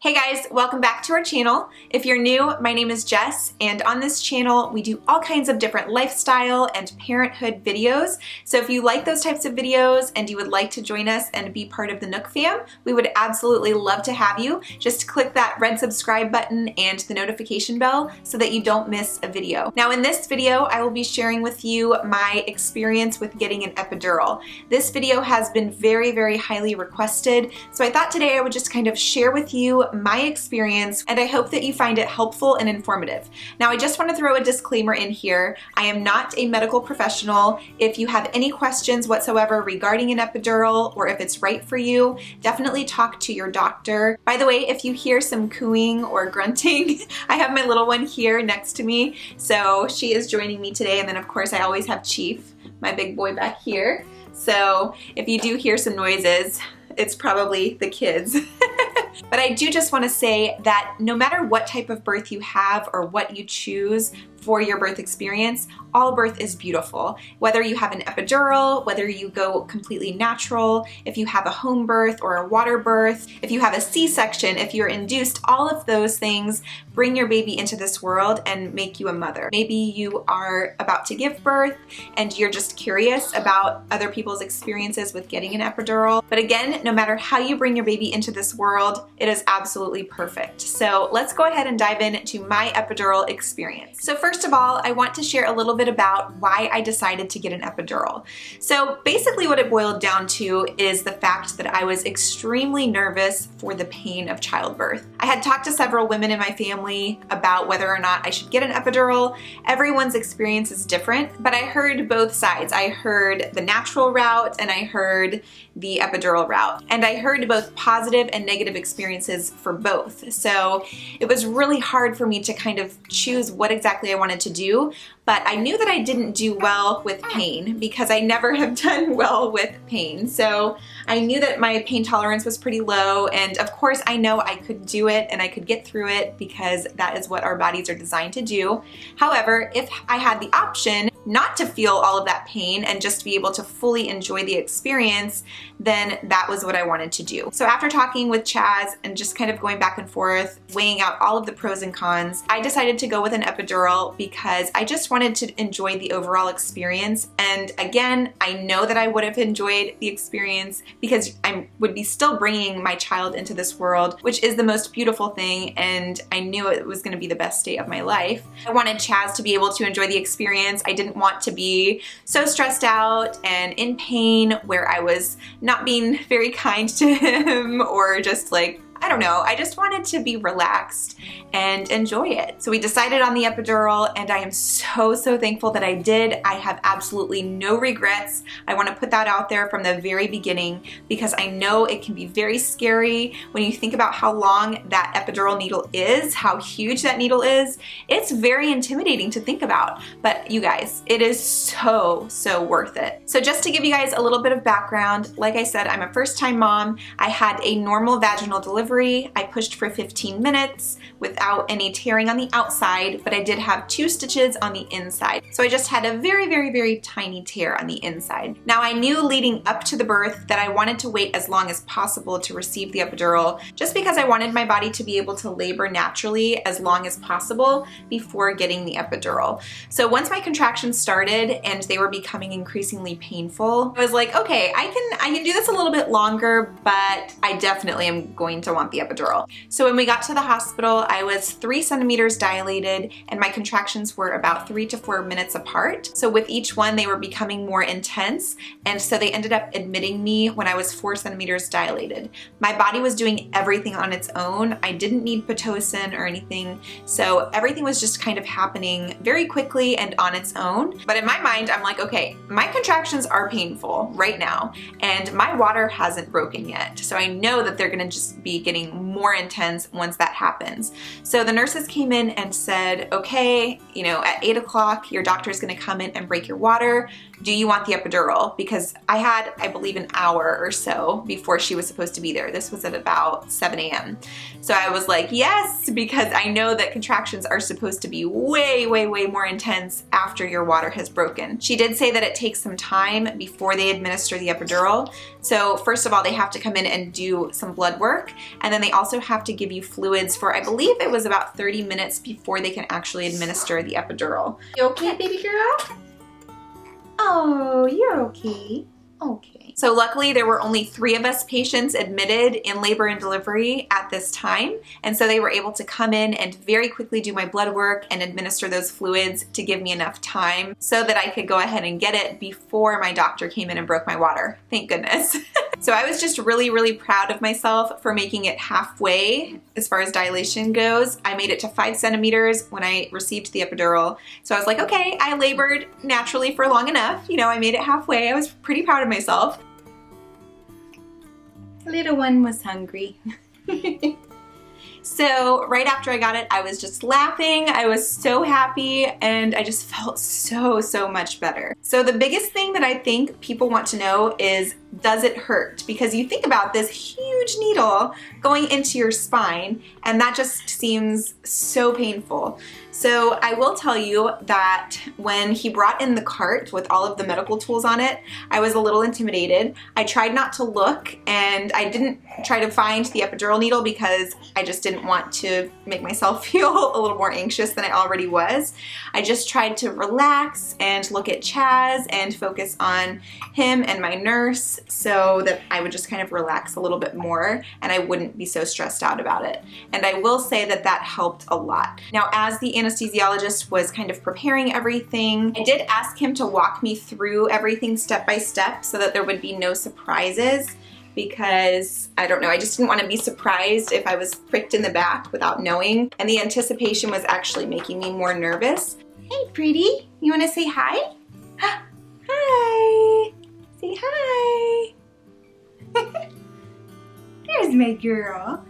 Hey guys, welcome back to our channel. If you're new, my name is Jess, and on this channel we do all kinds of different lifestyle and parenthood videos. So if you like those types of videos and you would like to join us and be part of the Nook fam, we would absolutely love to have you. Just click that red subscribe button and the notification bell so that you don't miss a video. Now in this video, I will be sharing with you my experience with getting an epidural. This video has been very highly requested, so I thought today I would just kind of share with you my experience, and I hope that you find it helpful and informative. Now I just want to throw a disclaimer in here. I am not a medical professional. If you have any questions whatsoever regarding an epidural or if it's right for you, definitely talk to your doctor. By the way, if you hear some cooing or grunting, I have my little one here next to me, so she is joining me today, and then of course I always have Chief, my big boy, back here. So if you do hear some noises, it's probably the kids. But I do just want to say that no matter what type of birth you have or what you choose for your birth experience, all birth is beautiful. Whether you have an epidural, whether you go completely natural, if you have a home birth or a water birth, if you have a C-section, if you're induced, all of those things bring your baby into this world and make you a mother. Maybe you are about to give birth and you're just curious about other people's experiences with getting an epidural. But again, no matter how you bring your baby into this world, it is absolutely perfect. So let's go ahead and dive into my epidural experience. So first of all, I want to share a little bit about why I decided to get an epidural. So basically what it boiled down to is the fact that I was extremely nervous for the pain of childbirth. I had talked to several women in my family about whether or not I should get an epidural. Everyone's experience is different, but I heard both sides. I heard the natural route and I heard the epidural route. And I heard both positive and negative experiences for both. So it was really hard for me to kind of choose what exactly I wanted to do, but I knew that I didn't do well with pain because I never have done well with pain. So I knew that my pain tolerance was pretty low, and of course I know I could do it and I could get through it because that is what our bodies are designed to do. However, if I had the option not to feel all of that pain and just be able to fully enjoy the experience, then that was what I wanted to do. So after talking with Chaz and just kind of going back and forth, weighing out all of the pros and cons, I decided to go with an epidural because I just wanted to enjoy the overall experience. And again, I know that I would have enjoyed the experience because I would be still bringing my child into this world, which is the most beautiful thing, and I knew it was going to be the best day of my life. I wanted Chaz to be able to enjoy the experience. I didn't want to be so stressed out and in pain where I was not being very kind to him or just like, I don't know, I just wanted to be relaxed and enjoy it. So we decided on the epidural, and I am so thankful that I did. I have absolutely no regrets. I want to put that out there from the very beginning because I know it can be very scary when you think about how long that epidural needle is, how huge that needle is. It's very intimidating to think about, but you guys, it is so worth it. So just to give you guys a little bit of background, like I said, I'm a first-time mom. I had a normal vaginal delivery. I pushed for 15 minutes without any tearing on the outside, but I did have 2 stitches on the inside. So I just had a very tiny tear on the inside. Now I knew leading up to the birth that I wanted to wait as long as possible to receive the epidural, just because I wanted my body to be able to labor naturally as long as possible before getting the epidural. So once my contractions started and they were becoming increasingly painful, I was like, okay, I can do this a little bit longer, but I definitely am going to want the epidural. So when we got to the hospital, I was 3 centimeters dilated and my contractions were about 3 to 4 minutes apart. So with each one, they were becoming more intense, and so they ended up admitting me when I was 4 centimeters dilated. My body was doing everything on its own. I didn't need Pitocin or anything, so everything was just kind of happening very quickly and on its own. But in my mind, I'm like, okay, my contractions are painful right now, and my water hasn't broken yet, so I know that they're gonna just be getting more intense once that happens. So the nurses came in and said, okay, you know, at 8 o'clock, your doctor's gonna come in and break your water. do you want the epidural? Because I had, I believe, an hour or so before she was supposed to be there. This was at about 7 a.m. So I was like, yes, because I know that contractions are supposed to be way, way, way more intense after your water has broken. She did say that it takes some time before they administer the epidural. So first of all, they have to come in and do some blood work, and then they also have to give you fluids for, I believe it was about 30 minutes before they can actually administer the epidural. You okay, baby girl? Oh, you're okay. Okay. So luckily there were only 3 of us patients admitted in labor and delivery at this time, and so they were able to come in and very quickly do my blood work and administer those fluids to give me enough time so that I could go ahead and get it before my doctor came in and broke my water. Thank goodness. So I was just really, really proud of myself for making it halfway as far as dilation goes. I made it to 5 centimeters when I received the epidural. So I was like, okay, I labored naturally for long enough. You know, I made it halfway. I was pretty proud of myself. Little one was hungry. So right after I got it, I was just laughing. I was so happy, and I just felt so much better. So the biggest thing that I think people want to know is, does it hurt? Because you think about this huge needle going into your spine, and that just seems so painful. So I will tell you that when he brought in the cart with all of the medical tools on it, I was a little intimidated. I tried not to look, and I didn't try to find the epidural needle because I just didn't want to make myself feel a little more anxious than I already was. I just tried to relax and look at Chaz and focus on him and my nurse so that I would just kind of relax a little bit more and I wouldn't be so stressed out about it. And I will say that that helped a lot. Now, as the anesthesiologist was kind of preparing everything, I did ask him to walk me through everything step by step so that there would be no surprises, because I don't know, I just didn't want to be surprised if I was pricked in the back without knowing, and the anticipation was actually making me more nervous. Hey pretty, you want to say hi? Hi! Say hi! There's my girl.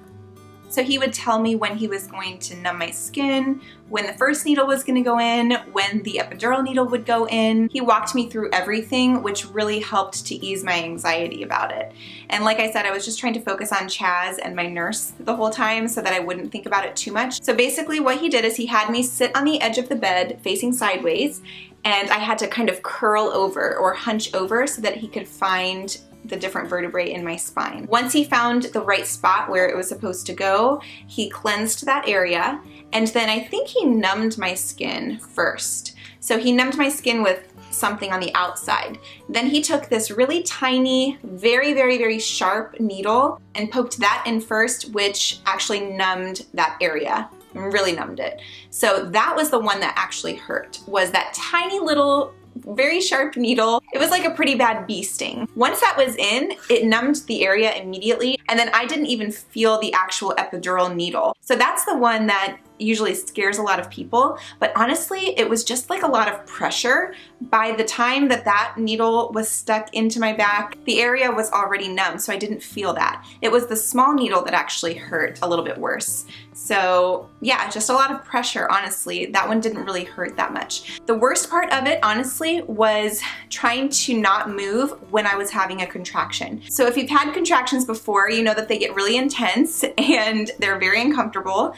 So he would tell me when he was going to numb my skin, when the first needle was going to go in, when the epidural needle would go in. He walked me through everything, which really helped to ease my anxiety about it. And like I said, I was just trying to focus on Chaz and my nurse the whole time so that I wouldn't think about it too much. So basically what he did is he had me sit on the edge of the bed facing sideways, and I had to kind of curl over or hunch over so that he could find the different vertebrae in my spine. Once he found the right spot where it was supposed to go, he cleansed that area, and then I think he numbed my skin first. So he numbed my skin with something on the outside. Then he took this really tiny, very sharp needle and poked that in first, which actually numbed that area. Really numbed it. So that was the one that actually hurt, was that tiny little very sharp needle. It was like a pretty bad bee sting. Once that was in, it numbed the area immediately, and then I didn't even feel the actual epidural needle. So that's the one that usually scares a lot of people, but honestly, it was just like a lot of pressure. By the time that that needle was stuck into my back, the area was already numb, so I didn't feel that. It was the small needle that actually hurt a little bit worse. So yeah, just a lot of pressure, honestly. That one didn't really hurt that much. The worst part of it, honestly, was trying to not move when I was having a contraction. So if you've had contractions before, you know that they get really intense and they're very uncomfortable,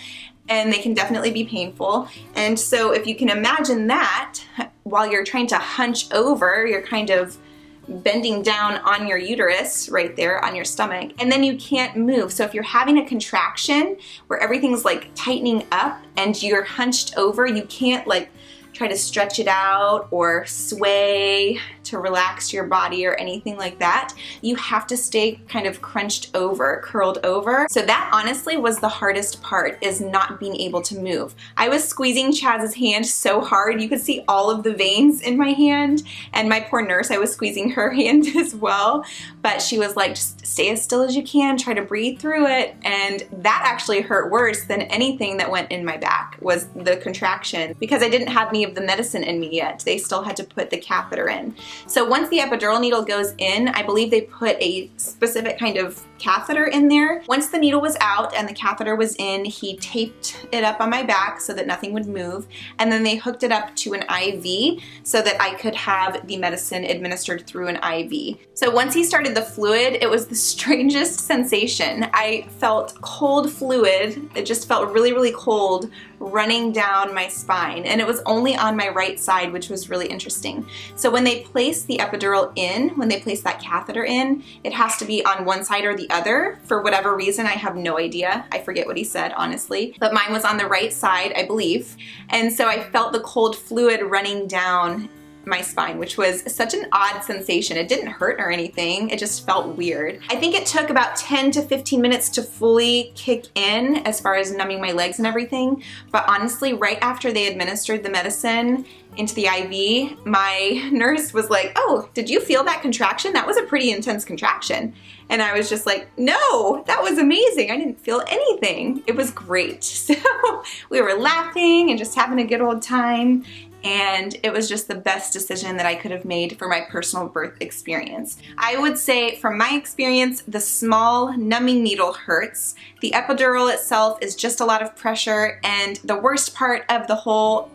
and they can definitely be painful. And so if you can imagine that, while you're trying to hunch over, you're kind of bending down on your uterus right there on your stomach, and then you can't move. So if you're having a contraction where everything's like tightening up and you're hunched over, you can't like try to stretch it out or sway to relax your body or anything like that. You have to stay kind of crunched over, curled over. So that honestly was the hardest part, is not being able to move. I was squeezing Chaz's hand so hard, you could see all of the veins in my hand, and my poor nurse, I was squeezing her hand as well, but she was like, just stay as still as you can, try to breathe through it, and that actually hurt worse than anything that went in my back. was the contraction because I didn't have any of the medicine in me yet. They still had to put the catheter in. So once the epidural needle goes in, I believe they put a specific kind of catheter in there. Once the needle was out and the catheter was in, he taped it up on my back so that nothing would move, and then they hooked it up to an IV so that I could have the medicine administered through an IV. So once he started the fluid, it was the strangest sensation. I felt cold fluid. It just felt really, really cold running down my spine, and it was only on my right side, which was really interesting. So when they place the epidural in, when they place that catheter in, it has to be on one side or the other. For whatever reason, I have no idea. I forget what he said, honestly, but mine was on the right side, I believe. And so I felt the cold fluid running down my spine, which was such an odd sensation. It didn't hurt or anything. It just felt weird. I think it took about 10 to 15 minutes to fully kick in as far as numbing my legs and everything. But honestly, right after they administered the medicine into the IV, my nurse was like, "Oh, did you feel that contraction? That was a pretty intense contraction." And I was just like, "No, that was amazing. I didn't feel anything." It was great. So we were laughing and just having a good old time. And it was just the best decision that I could have made for my personal birth experience. I would say from my experience, the small numbing needle hurts. The epidural itself is just a lot of pressure, and the worst part of the whole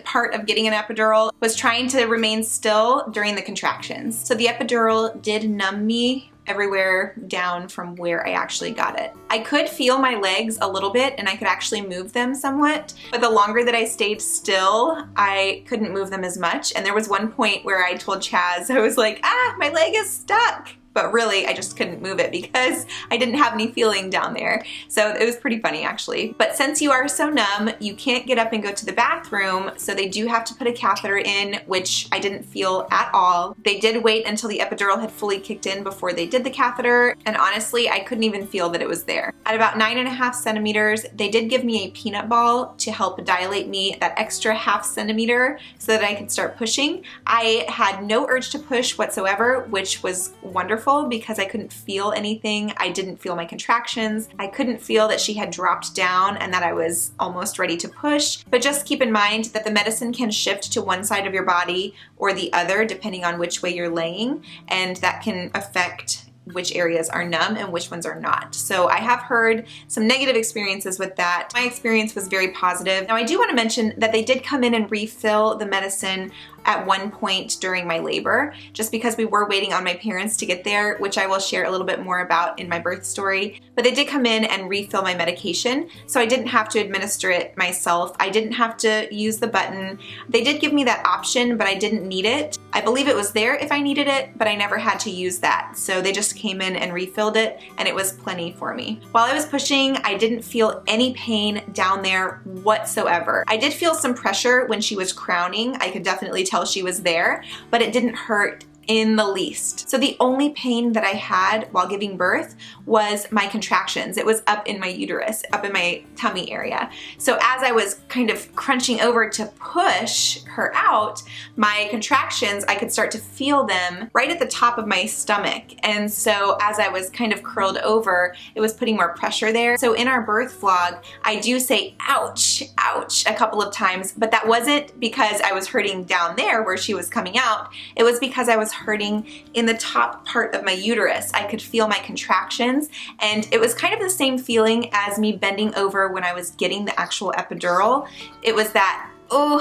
part of getting an epidural was trying to remain still during the contractions. So the epidural did numb me everywhere down from where I actually got it. I could feel my legs a little bit and I could actually move them somewhat, but the longer that I stayed still, I couldn't move them as much. And there was one point where I told Chaz, I was like, my leg is stuck. But really, I just couldn't move it because I didn't have any feeling down there. So it was pretty funny, actually. But since you are so numb, you can't get up and go to the bathroom, so they do have to put a catheter in, which I didn't feel at all. They did wait until the epidural had fully kicked in before they did the catheter, and honestly, I couldn't even feel that it was there. At about 9.5 centimeters, they did give me a peanut ball to help dilate me that extra ½ centimeter so that I could start pushing. I had no urge to push whatsoever, which was wonderful because I couldn't feel anything. I didn't feel my contractions. I couldn't feel that she had dropped down and that I was almost ready to push. But just keep in mind that the medicine can shift to one side of your body or the other depending on which way you're laying, and that can affect which areas are numb and which ones are not. So I have heard some negative experiences with that. My experience was very positive. Now I do want to mention that they did come in and refill the medicine at one point during my labor, just because we were waiting on my parents to get there, which I will share a little bit more about in my birth story. But they did come in and refill my medication, so I didn't have to administer it myself. I didn't have to use the button. They did give me that option, but I didn't need it. I believe it was there if I needed it, but I never had to use that. So they just came in and refilled it, and it was plenty for me. While I was pushing, I didn't feel any pain down there whatsoever. I did feel some pressure when she was crowning. I could definitely tell she was there, but it didn't hurt in the least. So the only pain that I had while giving birth was my contractions. It was up in my uterus, up in my tummy area. So as I was kind of crunching over to push her out, my contractions, I could start to feel them right at the top of my stomach. And so as I was kind of curled over, it was putting more pressure there. So in our birth vlog, I do say ouch, ouch a couple of times, but that wasn't because I was hurting down there where she was coming out. It was because I was hurting in the top part of my uterus. I could feel my contractions, and it was kind of the same feeling as me bending over when I was getting the actual epidural. It was that, oh,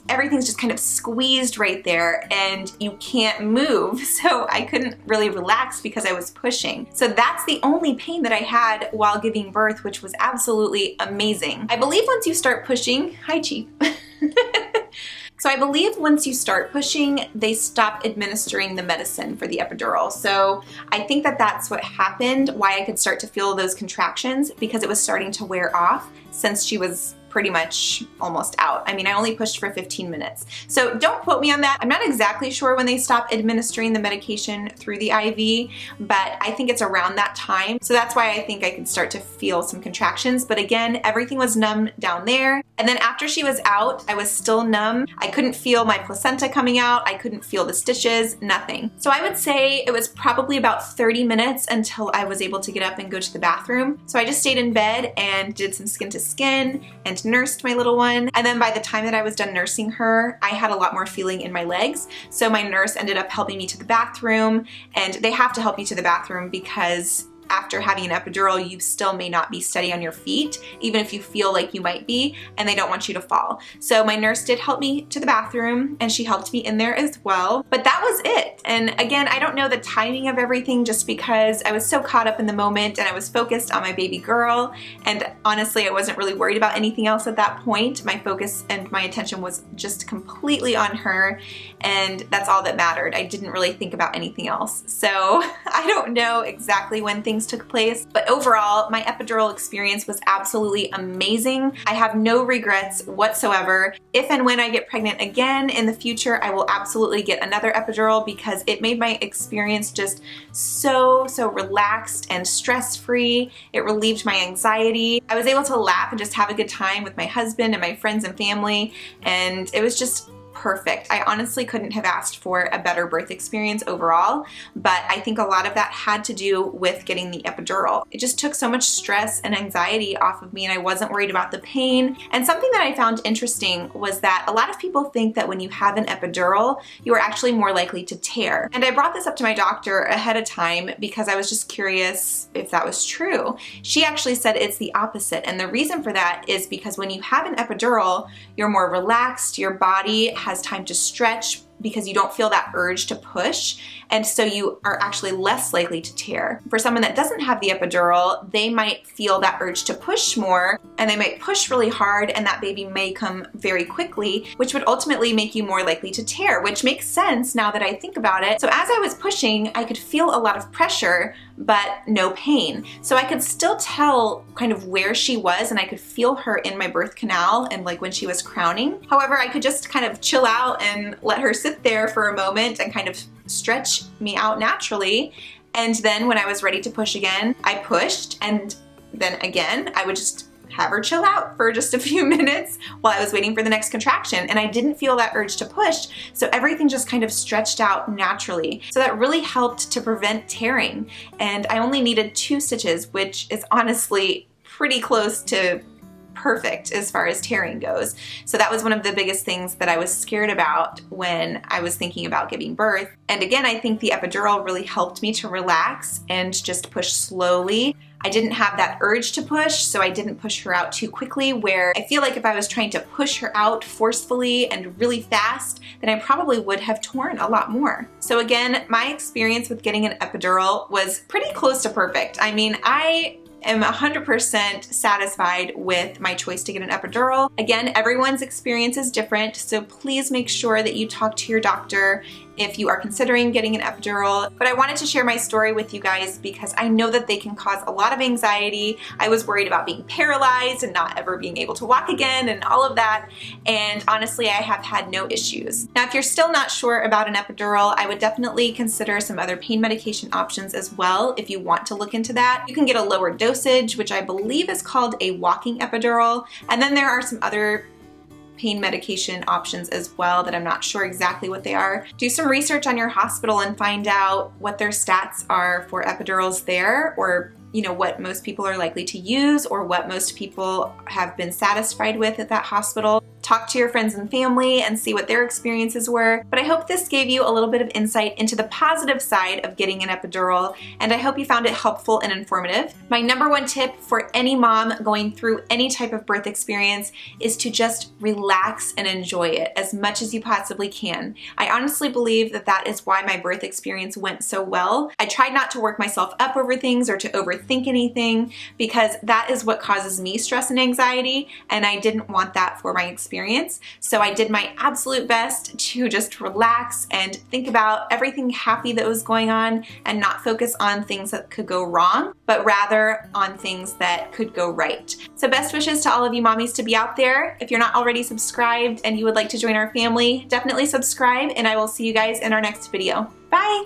everything's just kind of squeezed right there and you can't move. So I couldn't really relax because I was pushing. So that's the only pain that I had while giving birth, which was absolutely amazing. I believe once you start pushing, hi Chief. So I believe once you start pushing, they stop administering the medicine for the epidural. So I think that that's what happened, why I could start to feel those contractions, because it was starting to wear off since she was pretty much almost out. I mean, I only pushed for 15 minutes. So don't quote me on that. I'm not exactly sure when they stop administering the medication through the IV, but I think it's around that time. So that's why I think I could start to feel some contractions. But again, everything was numb down there. And then after she was out, I was still numb. I couldn't feel my placenta coming out. I couldn't feel the stitches, nothing. So I would say it was probably about 30 minutes until I was able to get up and go to the bathroom. So I just stayed in bed and did some skin to skin and and nursed my little one. And then by the time that I was done nursing her, I had a lot more feeling in my legs. So my nurse ended up helping me to the bathroom, and they have to help you to the bathroom because after having an epidural, you still may not be steady on your feet, even if you feel like you might be, and they don't want you to fall. So my nurse did help me to the bathroom, and she helped me in there as well. But that was it. And again, I don't know the timing of everything just because I was so caught up in the moment and I was focused on my baby girl. And honestly, I wasn't really worried about anything else at that point. My focus and my attention was just completely on her, and that's all that mattered. I didn't really think about anything else. So I don't know exactly when things took place, but overall, my epidural experience was absolutely amazing. I have no regrets whatsoever. If and when I get pregnant again in the future, I will absolutely get another epidural because it made my experience just so relaxed and stress-free. It relieved my anxiety. I was able to laugh and just have a good time with my husband and my friends and family, and it was just perfect. I honestly couldn't have asked for a better birth experience overall, but I think a lot of that had to do with getting the epidural. It just took so much stress and anxiety off of me, and I wasn't worried about the pain. And something that I found interesting was that a lot of people think that when you have an epidural, you are actually more likely to tear. And I brought this up to my doctor ahead of time because I was just curious if that was true. She actually said it's the opposite, and the reason for that is because when you have an epidural, you're more relaxed, your body has time to stretch because you don't feel that urge to push, and so you are actually less likely to tear. For someone that doesn't have the epidural, they might feel that urge to push more, and they might push really hard, and that baby may come very quickly, which would ultimately make you more likely to tear, which makes sense now that I think about it. So as I was pushing, I could feel a lot of pressure, but no pain. So I could still tell kind of where she was, and I could feel her in my birth canal and like when she was crowning. However, I could just kind of chill out and let her sit there for a moment and kind of stretch me out naturally. And then when I was ready to push again, I pushed, and then again, I would just have her chill out for just a few minutes while I was waiting for the next contraction. And I didn't feel that urge to push, so everything just kind of stretched out naturally. So that really helped to prevent tearing. And I only needed 2 stitches, which is honestly pretty close to perfect as far as tearing goes. So that was one of the biggest things that I was scared about when I was thinking about giving birth. And again, I think the epidural really helped me to relax and just push slowly. I didn't have that urge to push, so I didn't push her out too quickly, where I feel like if I was trying to push her out forcefully and really fast, then I probably would have torn a lot more. So again, my experience with getting an epidural was pretty close to perfect. I mean, I am 100% satisfied with my choice to get an epidural. Again, everyone's experience is different, so please make sure that you talk to your doctor if you are considering getting an epidural. But I wanted to share my story with you guys because I know that they can cause a lot of anxiety. I was worried about being paralyzed and not ever being able to walk again and all of that. And honestly, I have had no issues. Now, if you're still not sure about an epidural, I would definitely consider some other pain medication options as well if you want to look into that. You can get a lower dosage, which I believe is called a walking epidural. And then there are some other pain medication options as well that I'm not sure exactly what they are. Do some research on your hospital and find out what their stats are for epidurals there, or what most people are likely to use, or what most people have been satisfied with at that hospital. Talk to your friends and family and see what their experiences were. But I hope this gave you a little bit of insight into the positive side of getting an epidural, and I hope you found it helpful and informative. My #1 tip for any mom going through any type of birth experience is to just relax and enjoy it as much as you possibly can. I honestly believe that that is why my birth experience went so well. I tried not to work myself up over things or to overthink anything, because that is what causes me stress and anxiety, and I didn't want that for my experience. So I did my absolute best to just relax and think about everything happy that was going on and not focus on things that could go wrong, but rather on things that could go right. So best wishes to all of you mommies to be out there. If you're not already subscribed and you would like to join our family, definitely subscribe, and I will see you guys in our next video. Bye!